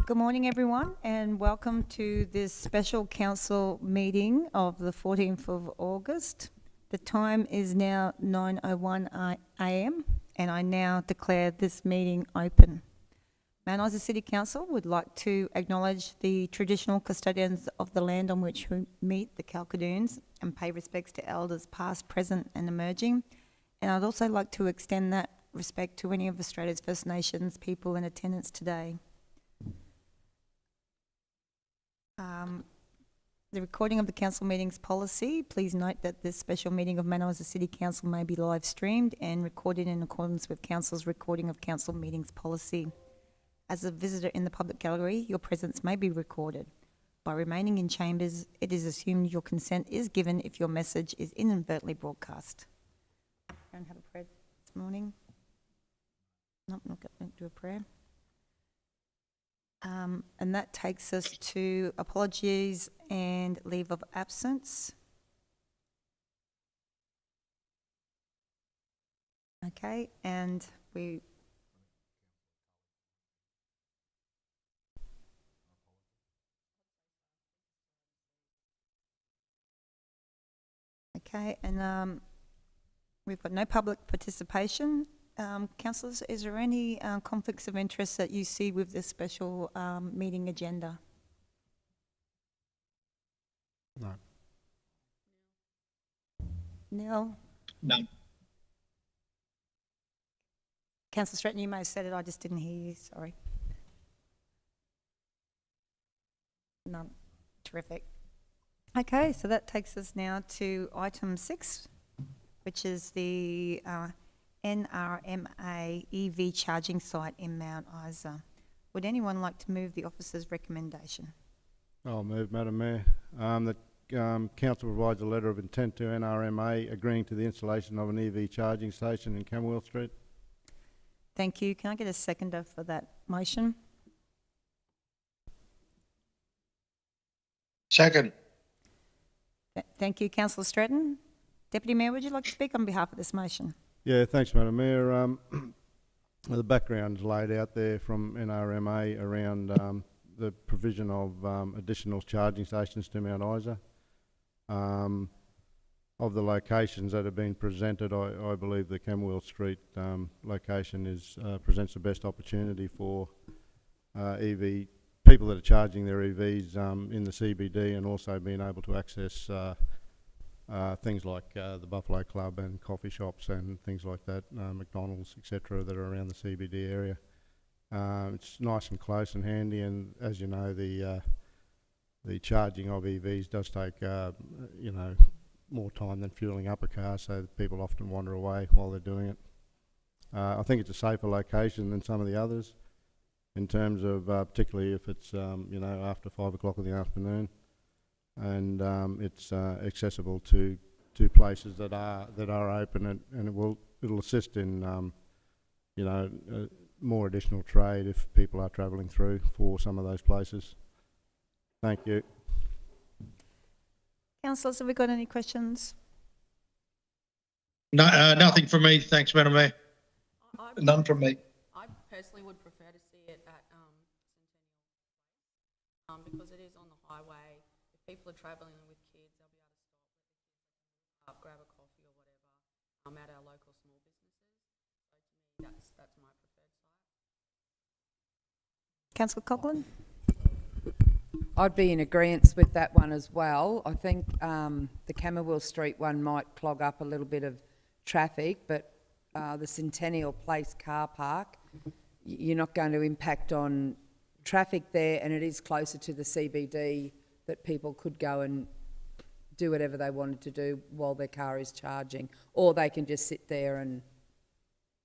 Good morning, everyone, and welcome to this special council meeting of the 14th of August. The time is now 9:01 a.m. and I now declare this meeting open. Mount Isa City Council would like to acknowledge the traditional custodians of the land on which we meet, the Kalkadoons, and pay respects to elders past, present and emerging. And I'd also like to extend that respect to any of Australia's First Nations people in attendance today. The recording of the council meetings policy. Please note that this special meeting of Mount Isa City Council may be live streamed and recorded in accordance with council's recording of council meetings policy. As a visitor in the public gallery, your presence may be recorded. By remaining in chambers, it is assumed your consent is given if your message is inadvertently broadcast. Don't have a prayer this morning. Nope, not going to do a prayer. And that takes us to apologies and leave of absence. Okay, and we... Okay, and we've got no public participation. Councillors, is there any conflicts of interest that you see with this special meeting agenda? No. Neil? No. Councillor Stratton, you may have said it, I just didn't hear you, sorry. None. Terrific. Okay, so that takes us now to item 6, which is the NRMA EV charging site in Mount Isa. Would anyone like to move the officer's recommendation? I'll move, Madam Mayor. The council provides a letter of intent to NRMA agreeing to the installation of an EV charging station in Camberwell Street. Thank you. Can I get a seconder for that motion? Second. Thank you, Councillor Stratton. Deputy Mayor, would you like to speak on behalf of this motion? Yeah, thanks, Madam Mayor. The background is laid out there from NRMA around the provision of additional charging stations to Mount Isa. Of the locations that have been presented, I believe the Camberwell Street location presents the best opportunity for EV people that are charging their EVs in the CBD, and also being able to access things like the Buffalo Club and coffee shops and things like that, McDonald's, etc., that are around the CBD area. It's nice and close and handy, and as you know, the charging of EVs does take more time than fueling up a car, so people often wander away while they're doing it. I think it's a safer location than some of the others, in terms of particularly if it's after 5 o'clock in the afternoon, and it's accessible to places that are open, and it'll assist in more additional trade if people are travelling through for some of those places. Thank you. Councillors, have we got any questions? No, nothing from me. Thanks, Madam Mayor. None from me. I personally would prefer to see it at Centennial, because it is on the highway. If people are travelling with kids, they'll be able to stop, grab a coffee or whatever at our local small businesses. So to me, that's my preferred site. Councillor Coughlin? I'd be in agreement with that one as well. I think the Camberwell Street one might clog up a little bit of traffic, but the Centennial Place car park, you're not going to impact on traffic there, and it is closer to the CBD that people could go and do whatever they wanted to do while their car is charging, or they can just sit there and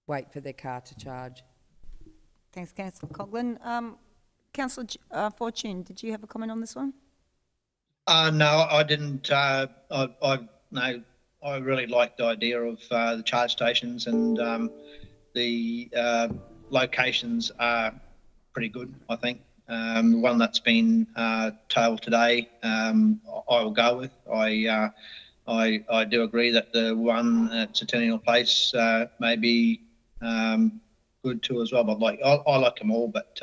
wait for their car to charge. Thanks, Councillor Coughlin. Councillor Fortune, did you have a comment on this one? No, I didn't. I really like the idea of the charge stations, and the locations are pretty good, I think. The one that's been tabled today, I will go with. I do agree that the one at Centennial Place may be good too as well. But I like them all, but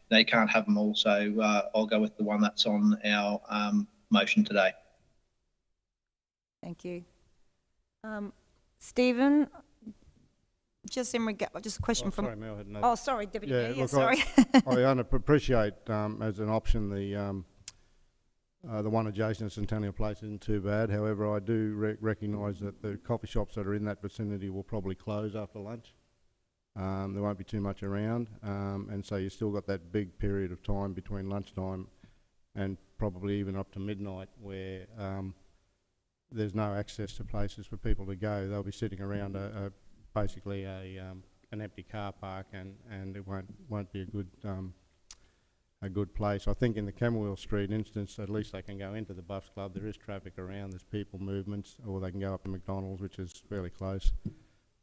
they can't have them all. So I'll go with the one that's on our motion today. Thank you. Stephen, just a question from. Sorry, Mel, I had another. Oh, sorry, Deputy Yeah, Mayor. Yeah, look, sorry. I appreciate as an option the one adjacent to Centennial Place isn't too bad. However, I do recognise that the coffee shops that are in that vicinity will probably close after lunch. There won't be too much around, and so you've still got that big period of time between lunchtime and probably even up to midnight where there's no access to places for people to go. They'll be sitting around basically an empty car park, and it won't be a good place. I think in the Camberwell Street instance, at least they can go into the Buffs Club. There is traffic around, there's people movements, or they can go up to McDonald's, which is fairly close.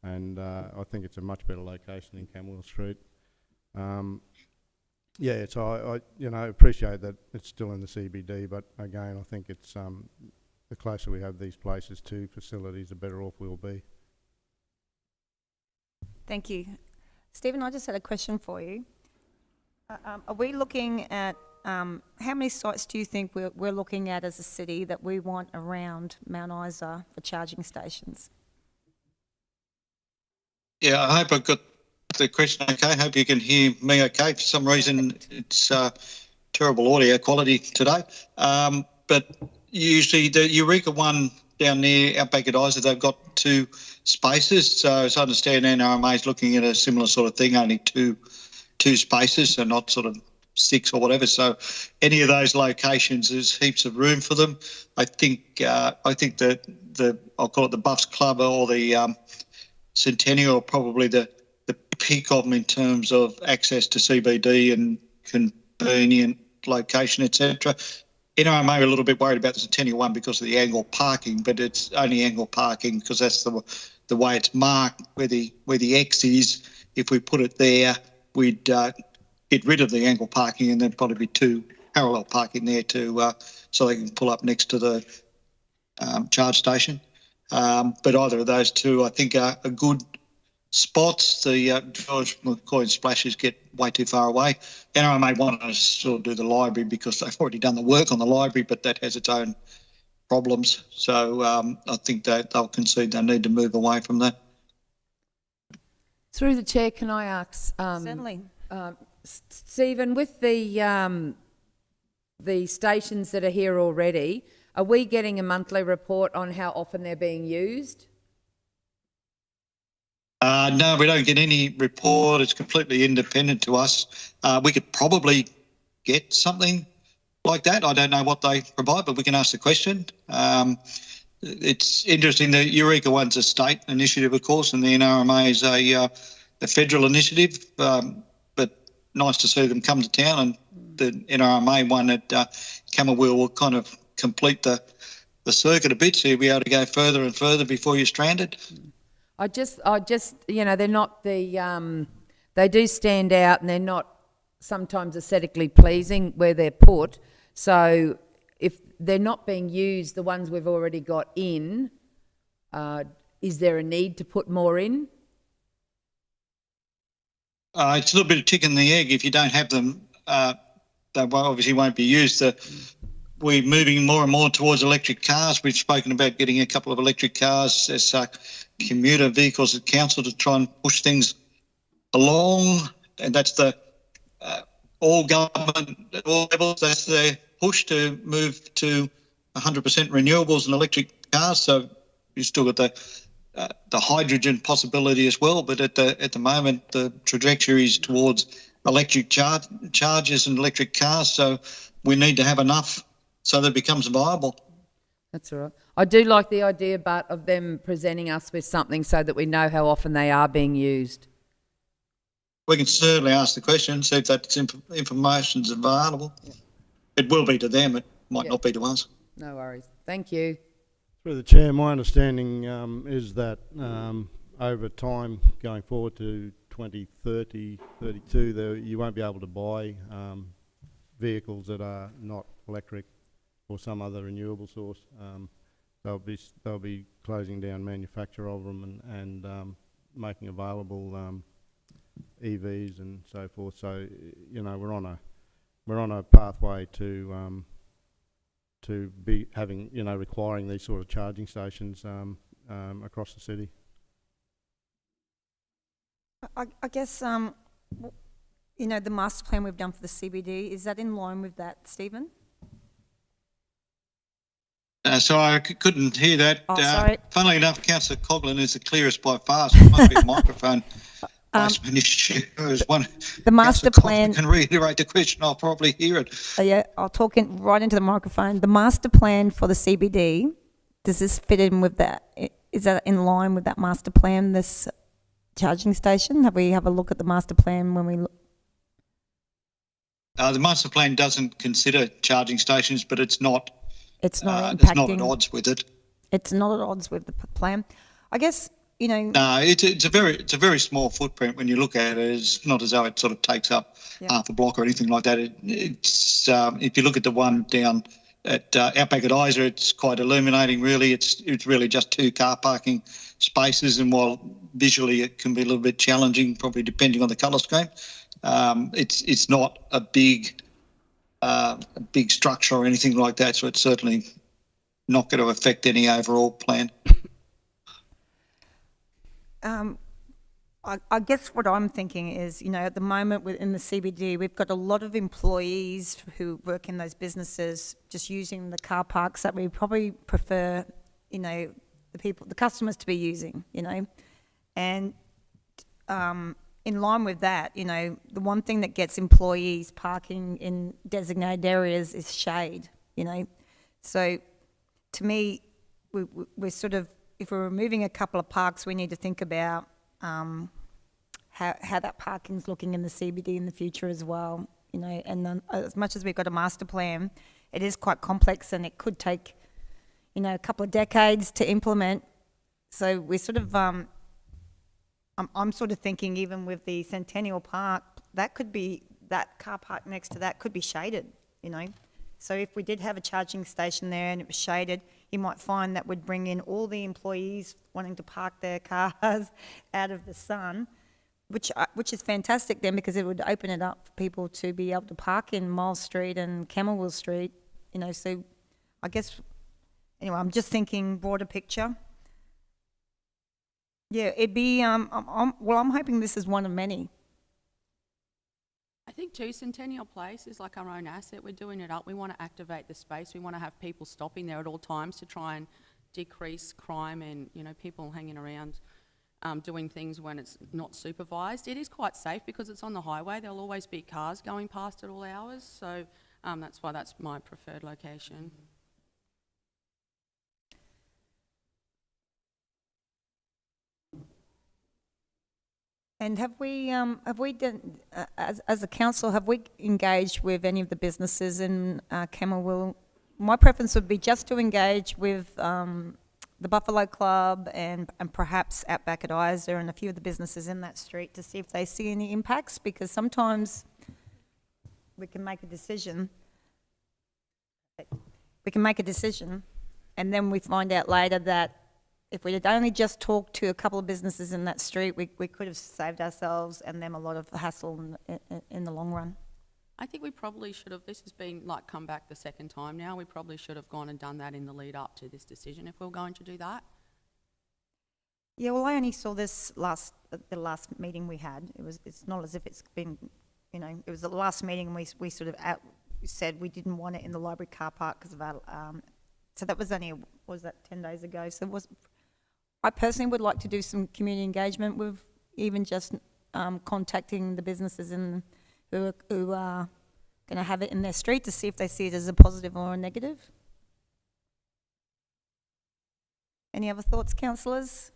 And I think it's a much better location in Camberwell Street. Yeah, so I appreciate that it's still in the CBD, but again, I think it's the closer we have these places to facilities, the better off we'll be. Thank you. Stephen, I just had a question for you. Are we looking at, how many sites do you think we're looking at as a city that we want around Mount Isa for charging stations? Yeah, I hope I got the question okay. I hope you can hear me okay. For some reason, it's terrible audio quality today. But usually the Eureka one down there, Outback at Isa, they've got 2 spaces. So as I understand, NRMA is looking at a similar sort of thing, only two spaces, so not sort of 6 or whatever. So any of those locations, there's heaps of room for them. I think that I'll call it the Buffs Club or the Centennial, probably the peak of them in terms of access to CBD and convenient location, etc. NRMA are a little bit worried about the Centennial one because of the angle parking, but it's only angle parking because that's the way it's marked. Where the X is, if we put it there, we'd get rid of the angle parking and then probably be 2 parallel parking there so they can pull up next to the charge station. But either of those 2, I think, are good spots. The George McCoy splashes get way too far away. NRMA want to sort of do the library because they've already done the work on the library, but that has its own problems. So I think that they'll concede they need to move away from that. Through the chair, can I ask? Certainly. Stephen, with the stations that are here already, are we getting a monthly report on how often they're being used? No, we don't get any report. It's completely independent to us. We could probably get something like that. I don't know what they provide, but we can ask the question. It's interesting. The Eureka one's a state initiative, of course, and the NRMA is a federal initiative. But nice to see them come to town, and the NRMA one at Camberwell will kind of complete the circuit a bit, so you'll be able to go further and further before you're stranded. I just, they're not they do stand out, and they're not sometimes aesthetically pleasing where they're put. So if they're not being used, the ones we've already got in, is there a need to put more in? It's a little bit of chicken and the egg. If you don't have them, they obviously won't be used. We're moving more and more towards electric cars. We've spoken about getting a couple of electric cars as commuter vehicles at council to try and push things along, and that's the all government, all levels, that's the push to move to 100% renewables and electric cars. So you've still got the hydrogen possibility as well, but at the moment the trajectory is towards electric chargers and electric cars. So we need to have enough so that it becomes viable. That's all right. I do like the idea, but of them presenting us with something so that we know how often they are being used. We can certainly ask the question, see if that information's available. Yeah. It will be to them, it might not be to us. No worries. Thank you. Through the chair, my understanding is that over time, going forward to 2030, 32, you won't be able to buy vehicles that are not electric or some other renewable source. They'll be closing down manufacture of them and making available EVs and so forth. So, you know, we're on a pathway to be having, you know, requiring these sort of charging stations across the city. I guess, you know, the master plan we've done for the CBD, is that in line with that, Stephen? So I couldn't hear that. Oh, sorry. Funnily enough, Councillor Coghlan is the clearest by far, so it might be a microphone placement issue. As one The master Councillor plan, Coghlan can reiterate the question, I'll probably hear it. yeah, I'll talk right into the microphone. The master plan for the CBD, does this fit in with that? Is that in line with that master plan, this charging station? Have we have a look at the master plan when we look? The master plan doesn't consider charging stations, but it's not It's not it's not at impacting, odds with it. it's not at odds with the plan. I guess, you know, No, it's a very small footprint when you look at it. It's not as though it sort of takes up Yeah. half a block or anything like that. It's if you look at the one down at Outback at Isa, it's quite illuminating. Really, it's really just 2 car parking spaces, and while visually it can be a little bit challenging, probably depending on the colour scheme, it's not a big structure or anything like that. So it's certainly not going to affect any overall plan. I guess what I'm thinking is, you know, at the moment within the CBD, we've got a lot of employees who work in those businesses just using the car parks that we probably prefer, you know, the customers to be using, you know. And in line with that, you know, the one thing that gets employees parking in designated areas is shade, you know. So to me, we're sort of, if we're removing a couple of parks, we need to think about how that parking's looking in the CBD in the future as well, you know. And then, as much as we've got a master plan, it is quite complex and it could take, you know, a couple of decades to implement. So we're sort of, I'm sort of thinking even with the Centennial Park, that car park next to that could be shaded, you know. So if we did have a charging station there and it was shaded, you might find that would bring in all the employees wanting to park their cars out of the sun, which is fantastic then, because it would open it up for people to be able to park in Miles Street and Camberwell Street, you know. So I guess, anyway, I'm just thinking broader picture. Yeah, it'd be, I'm hoping this is one of many. I think too, Centennial Place is like our own asset. We're doing it up. We want to activate the space. We want to have people stopping there at all times to try and decrease crime and, you know, people hanging around doing things when it's not supervised. It is quite safe because it's on the highway. There'll always be cars going past at all hours. So that's why that's my preferred location. And have we done, as a council, have we engaged with any of the businesses in Camberwell? My preference would be just to engage with the Buffalo Club and perhaps Outback at Isa and a few of the businesses in that street to see if they see any impacts, because sometimes we can make a decision. And then we find out later that if we had only just talked to a couple of businesses in that street, we could have saved ourselves and them a lot of hassle in the long run. I think we probably should have, this has been like come back the second time now, we probably should have gone and done that in the lead up to this decision if we were going to do that. Yeah, well, I only saw this the last meeting we had. It's not as if it's been, you know, it was the last meeting and we sort of said we didn't want it in the library car park because of our, so that was only, was that 10 days ago? So it was, I personally would like to do some community engagement with even just contacting the businesses who are going to have it in their street to see if they see it as a positive or a negative. Any other thoughts, councillors?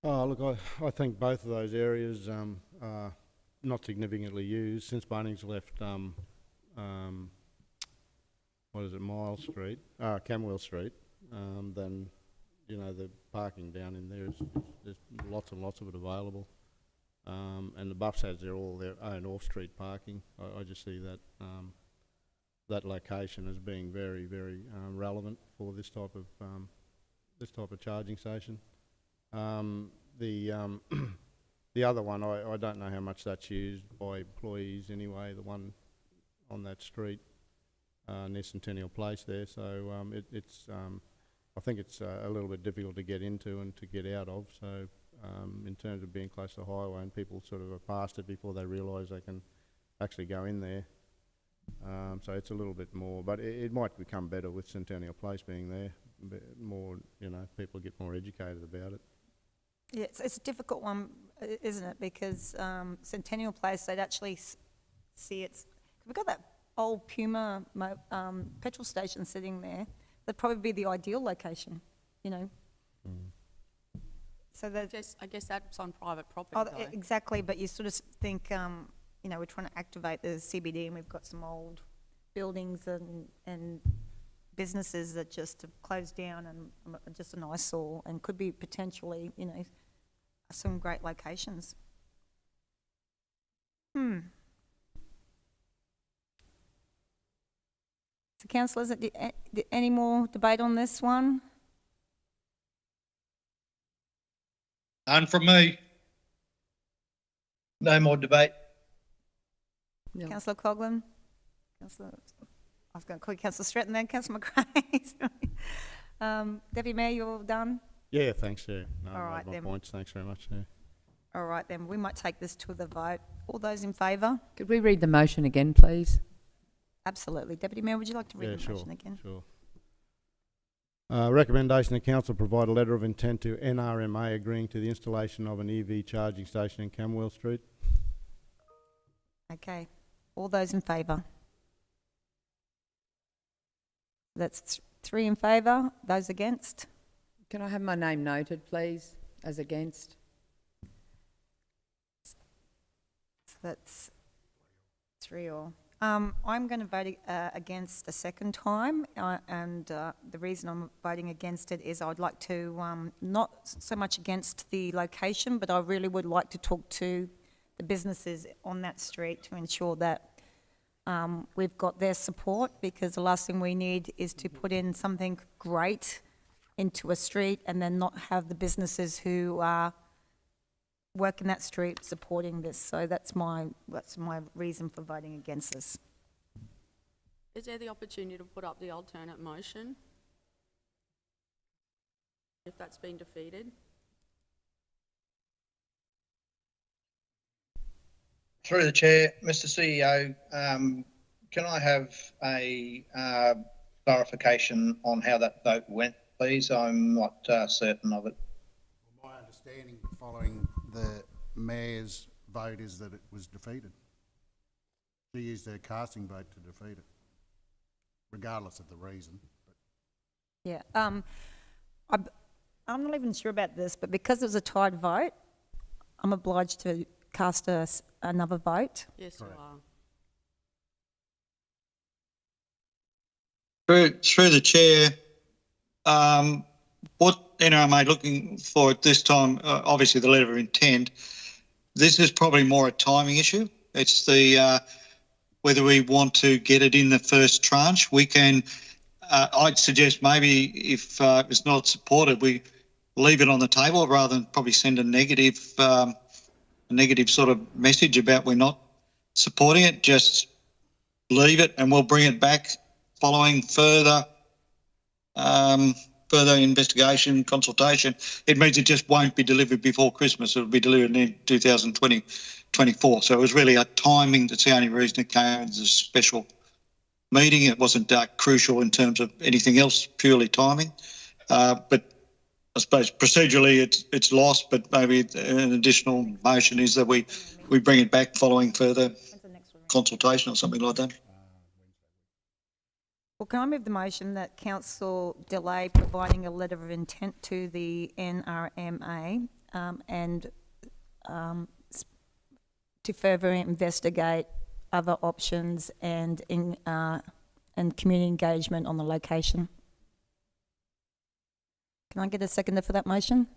Oh, look, I think both of those areas are not significantly used since Bunnings left, what is it, Miles Street, Camberwell Street. Then, you know, the parking down in there there's lots and lots of it available. And the Buffs has their own off-street parking. I just see that that location as being very, very relevant for this type of charging station. The other one, I don't know how much that's used by employees anyway, the one on that street, near Centennial Place there, so, I think it's a little bit difficult to get into and to get out of, so, in terms of being close to the highway, and people sort of are past it before they realise they can actually go in there. So it's a little bit more, but it might become better with Centennial Place being there, more, people get more educated about it. Yeah, it's a difficult one, isn't it? Because Centennial Place, they'd actually see it's. We've got that old Puma petrol station sitting there. That'd probably be the ideal location, So that. I guess that's on private property Oh, though. exactly, but you sort of think, we're trying to activate the CBD, and we've got some old buildings and businesses that just have closed down and are just an eyesore, and could be potentially, some great locations. So councillors, any more debate on this one? None from me. No more debate. Yeah. Councillor Coghlan? Councillor, I was going to call you Councillor Stratton then, Councillor McRae. Deputy Mayor, you all done? Yeah, thanks, yeah. No, All right, my then. points, thanks very much, yeah. All right, then, we might take this to the vote. All those in favour? Could we read the motion again, please? Absolutely. Deputy Mayor, would you like to read Yeah, the sure, motion again? sure. Recommendation the council provide a letter of intent to NRMA agreeing to the installation of an EV charging station in Camwell Street. Okay. All those in favour? That's three in favour. Those against? Can I have my name noted, please, as against? So that's 3-3. I'm going to vote against a second time, and the reason I'm voting against it is I'd like to, not so much against the location, but I really would like to talk to the businesses on that street to ensure that we've got their support, because the last thing we need is to put in something great into a street and then not have the businesses who work in that street supporting this. So that's my reason for voting against this. Is there the opportunity to put up the alternate motion? If that's been defeated? Through the chair, Mr. CEO, can I have a clarification on how that vote went, please? I'm not certain of it. My understanding following the mayor's vote is that it was defeated. She used her casting vote to defeat it, regardless of the reason. Yeah, I'm not even sure about this, but because it was a tied vote, I'm obliged to cast another vote. Yes, you Correct. are. Through the chair, what NRMA looking for at this time, obviously the letter of intent, this is probably more a timing issue. It's the whether we want to get it in the first tranche. We can, I'd suggest maybe if it's not supported, we leave it on the table rather than probably send a negative sort of message about we're not supporting it. Just leave it and we'll bring it back following further investigation, consultation. It means it just won't be delivered before Christmas. It'll be delivered in 2024. So it was really a timing. That's the only reason it came as a special meeting. It wasn't crucial in terms of anything else, purely timing. But I suppose procedurally it's lost, but maybe an additional motion is that we bring it back following further consultation or something like that. Well, can I move the motion that council delay providing a letter of intent to the NRMA and to further investigate other options and community engagement on the location? Can I get a seconder for that motion?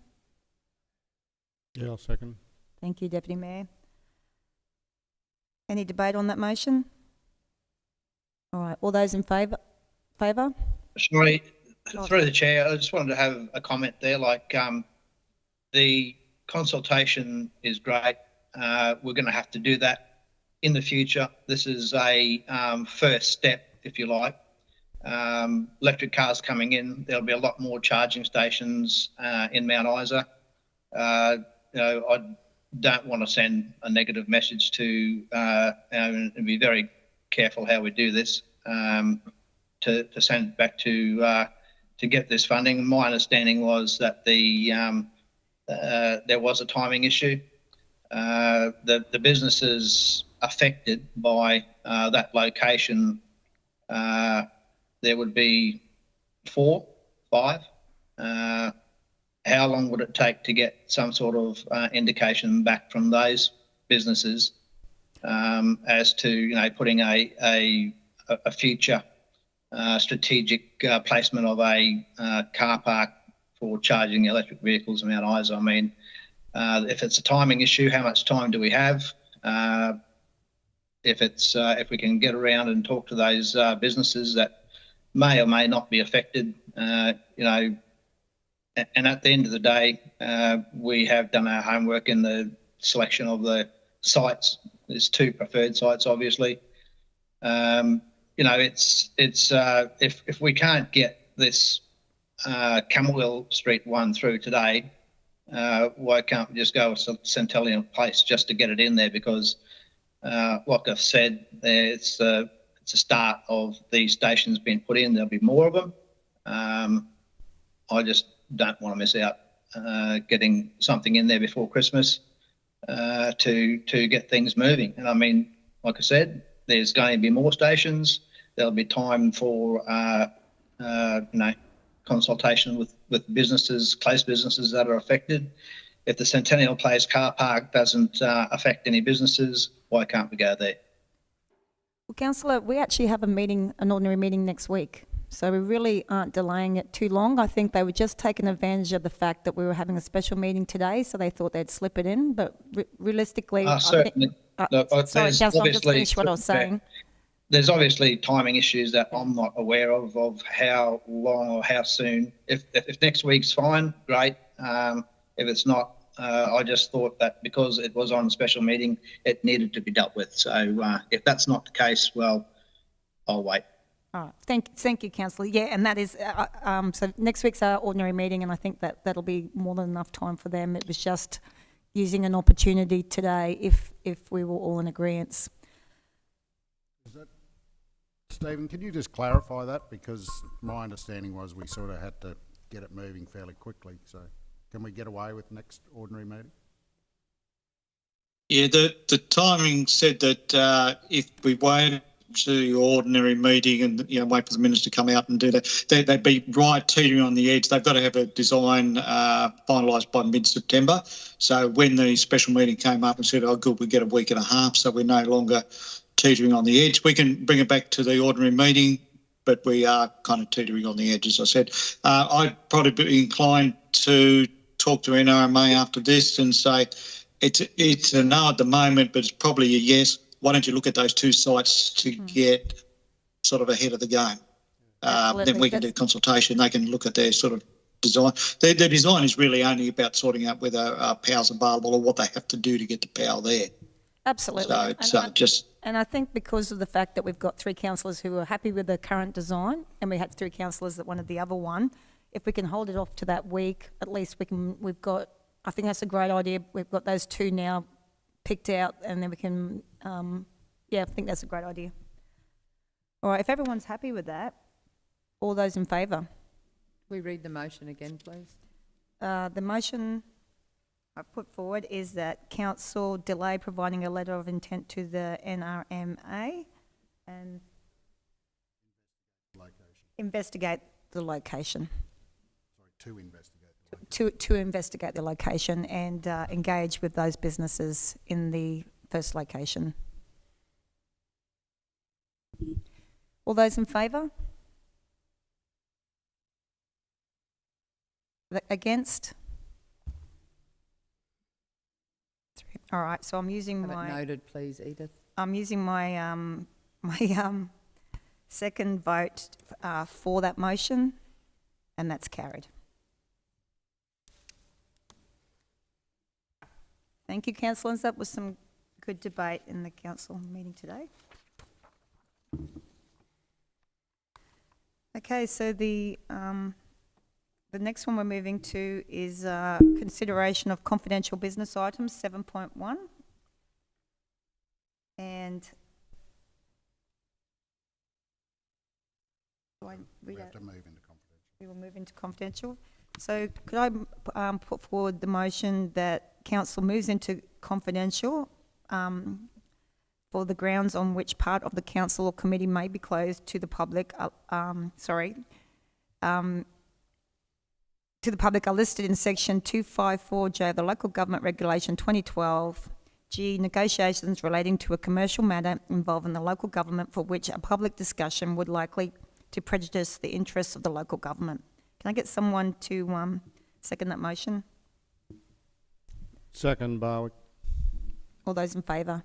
Yeah, I'll second. Thank you, Deputy Mayor. Any debate on that motion? All right, all those in favour? Sorry, Oh. through the chair, I just wanted to have a comment there. Like the consultation is great. We're going to have to do that in the future. This is a first step, if you like. Electric cars coming in, there'll be a lot more charging stations in Mount Isa. I don't want to send a negative message to, and be very careful how we do this, to send it back to get this funding. My understanding was that there was a timing issue. The businesses affected by that location, there would be 4, 5. How long would it take to get some sort of indication back from those businesses as to putting a future strategic placement of a car park for charging electric vehicles in Mount Isa? I mean, if it's a timing issue, how much time do we have? If we can get around and talk to those businesses that may or may not be affected, and at the end of the day, we have done our homework in the selection of the sites. There's 2 preferred sites, obviously. If we can't get this Camberwell Street one through today, why can't we just go with Centennial Place just to get it in there? Because, like I've said, it's a start of these stations being put in. There'll be more of them. I just don't want to miss out getting something in there before Christmas to get things moving. And I mean, like I said, there's going to be more stations. There'll be time for consultation with businesses, close businesses that are affected. If the Centennial Place car park doesn't affect any businesses, why can't we go there? Well, Councillor, we actually have an ordinary meeting next week. So we really aren't delaying it too long. I think they were just taking advantage of the fact that we were having a special meeting today, so they thought they'd slip it in. But realistically, certainly. Look, sorry, there's Councillor, I'll just obviously- finish what I was saying. There's obviously timing issues that I'm not aware of how long or how soon. If next week's fine, great. If it's not, I just thought that because it was on a special meeting, it needed to be dealt with. So if that's not the case, well, I'll wait. All right, thank you, Councillor. Yeah, and that is, so next week's our ordinary meeting, and I think that'll be more than enough time for them. It was just using an opportunity today if we were all in agreement. Stephen, can you just clarify that? Because my understanding was we sort of had to get it moving fairly quickly. So can we get away with next ordinary meeting? Yeah, the timing said that if we waited to your ordinary meeting and wait for the minister to come out and do that, they'd be right teetering on the edge. They've got to have a design finalised by mid-September. So when the special meeting came up and said, "Oh, good, we get a week and a half," so we're no longer teetering on the edge. We can bring it back to the ordinary meeting, but we are kind of teetering on the edge, as I said. I'd probably be inclined to talk to NRMA after this and say it's a no at the moment, but it's probably a yes. Why don't you look at those 2 sites to get sort of ahead of the game? Then we can do consultation. They can look at their sort of design. Their design is really only about sorting out whether power's available or what they have to do to get the power there. Absolutely. So it's And I think because of the fact that we've got 3 councillors who are happy with the current design, and we had 3 councillors that wanted the other one, if we can hold it off to that week, at least we've got, I think that's a great idea. We've got those 2 now picked out, and then we can, I think that's a great idea. All right, if everyone's happy with that, all those in favour? We read the motion again, please. The motion I put forward is that council delay providing a letter of intent to the NRMA and investigate the location. To investigate. To investigate the location and engage with those businesses in the first location. All those in favour? Against? 3. All right, so I'm using Have it my noted, please, Edith. my second vote for that motion, and that's carried. Thank you, councillors. That was some good debate in the council meeting today. Okay, so the next one we're moving to is consideration of confidential business items, 7.1. And do I We read have out? to move into confidential. We will move into confidential. So could I put forward the motion that council moves into confidential for the grounds on which part of the council or committee may be closed to the public, to the public are listed in section 254J of the Local Government Regulation 2012. G, negotiations relating to a commercial matter involving the local government for which a public discussion would likely to prejudice the interests of the local government. Can I get someone to second that motion? Second, Barwick. All those in favour?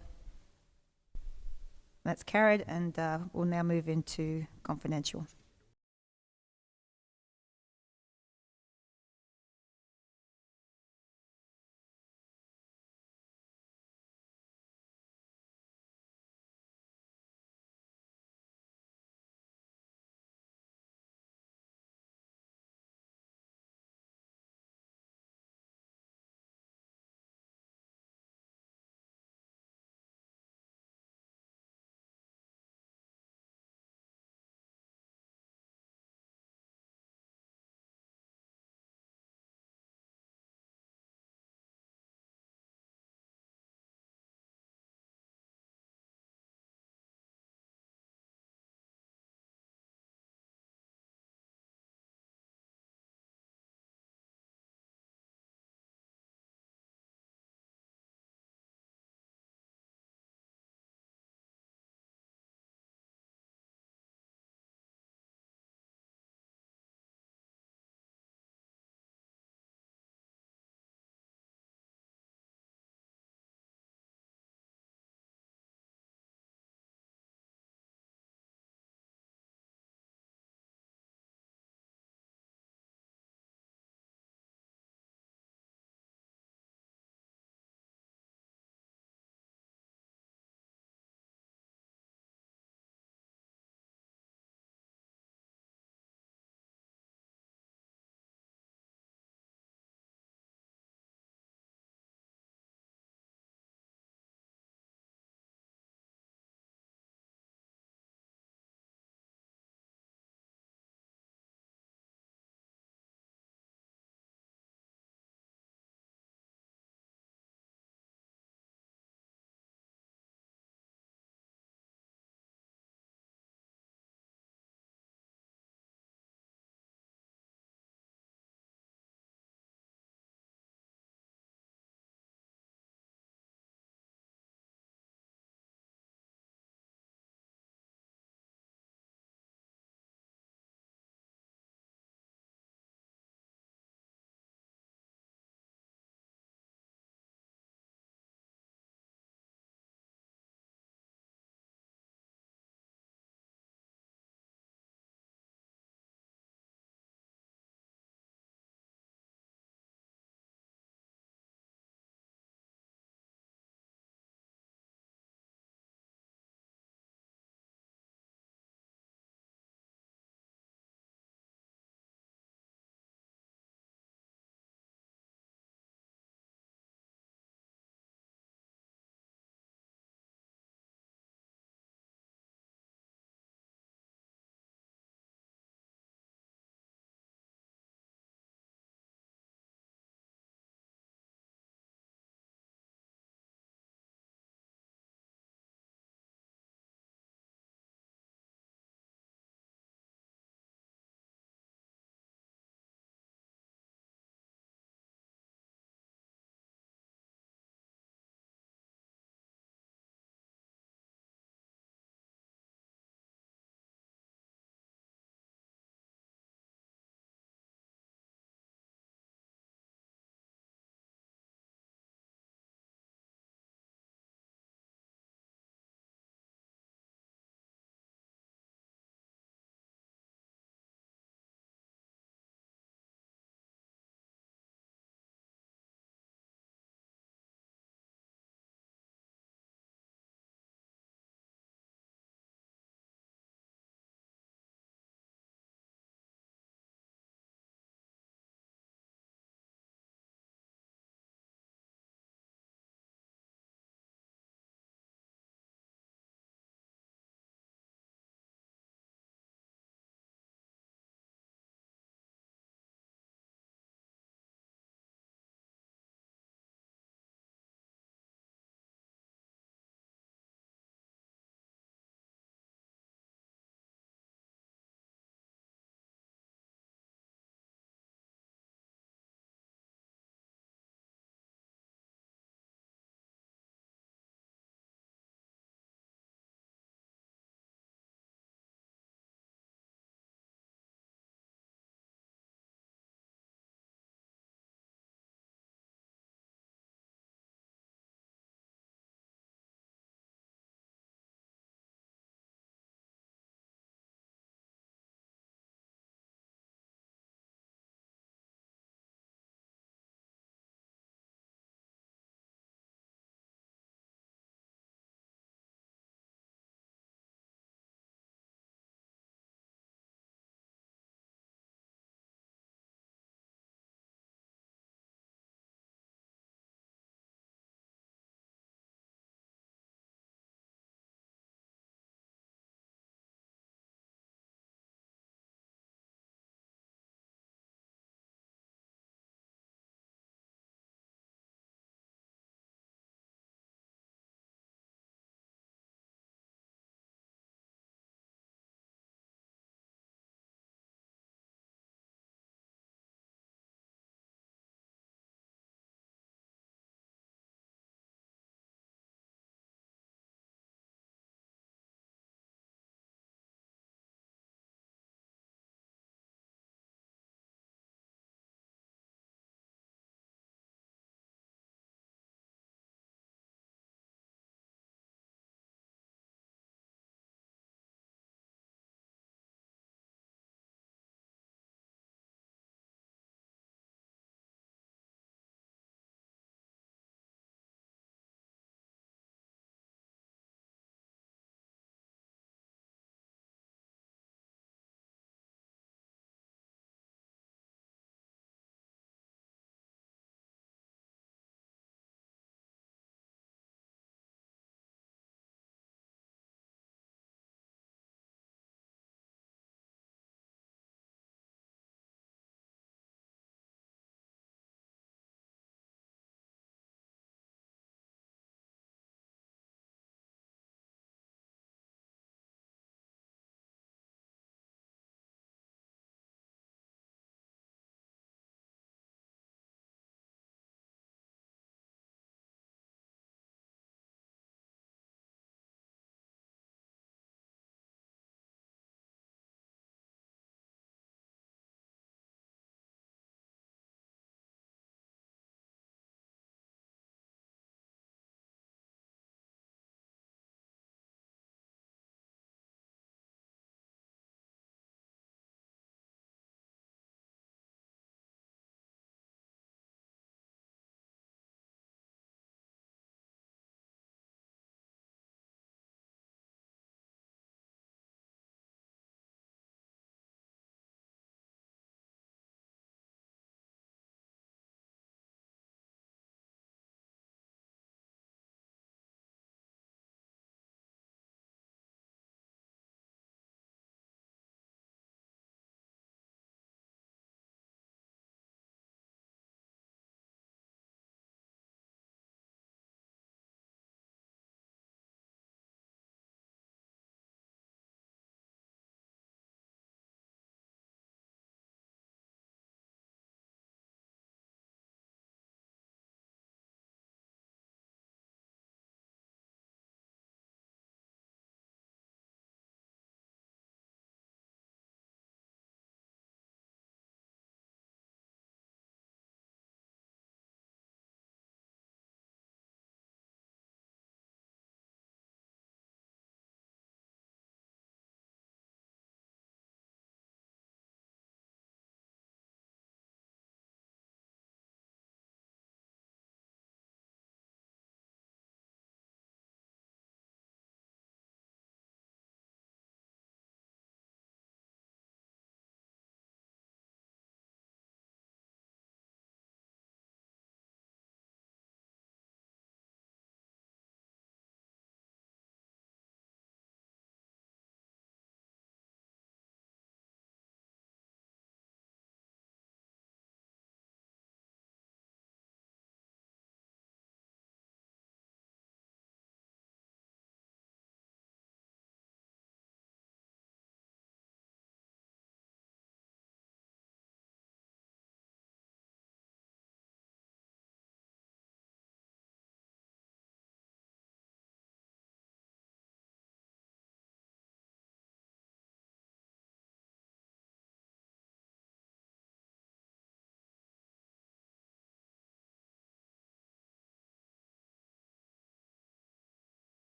That's carried, and we'll now move into confidential.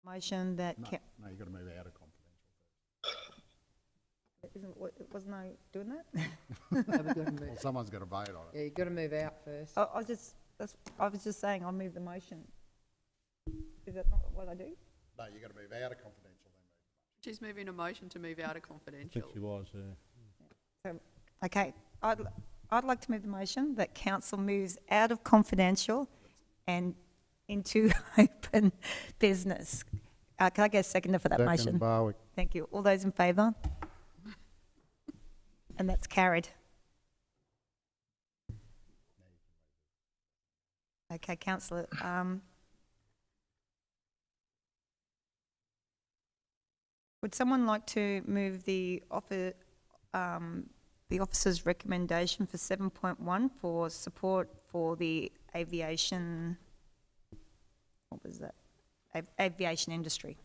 Motion that, No, no, you've got to move out of confidential. wasn't I doing that? No, we've got to move- Well, someone's got to vote on it. Yeah, you've got to move out first. I was just saying, I'll move the motion. Is that not what I do? No, you've got to move out of confidential, then move. She's moving a motion to move out of I confidential. think she was, yeah. Okay, I'd like to move the motion that council moves out of confidential and into open business. Can I get a seconder for that Second, motion? Barwick. Thank you. All those in favour? And that's carried. Okay, councillor, would someone like to move the officer's recommendation for 7.1 for support for the aviation, what was that? Aviation industry.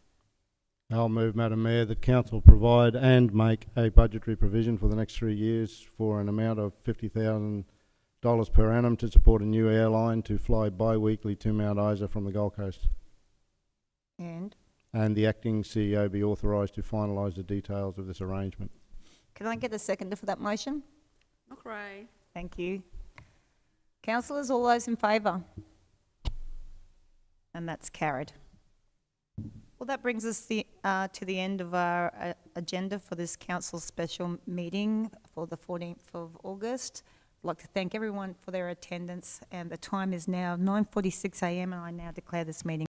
I'll move, Madam Mayor, that council provide and make a budgetary provision for the next 3 years for an amount of $50,000 per annum to support a new airline to fly bi-weekly to Mount Isa from the Gold Coast. And And the acting CEO be authorised to finalise the details of this arrangement. can I get a seconder for that motion? McRae. Thank you. Councillors, all those in favour? And that's carried. Well, that brings us to the end of our agenda for this council special meeting for the 14th of August. I'd like to thank everyone for their attendance, and the time is now 9:46 a.m. and I now declare this meeting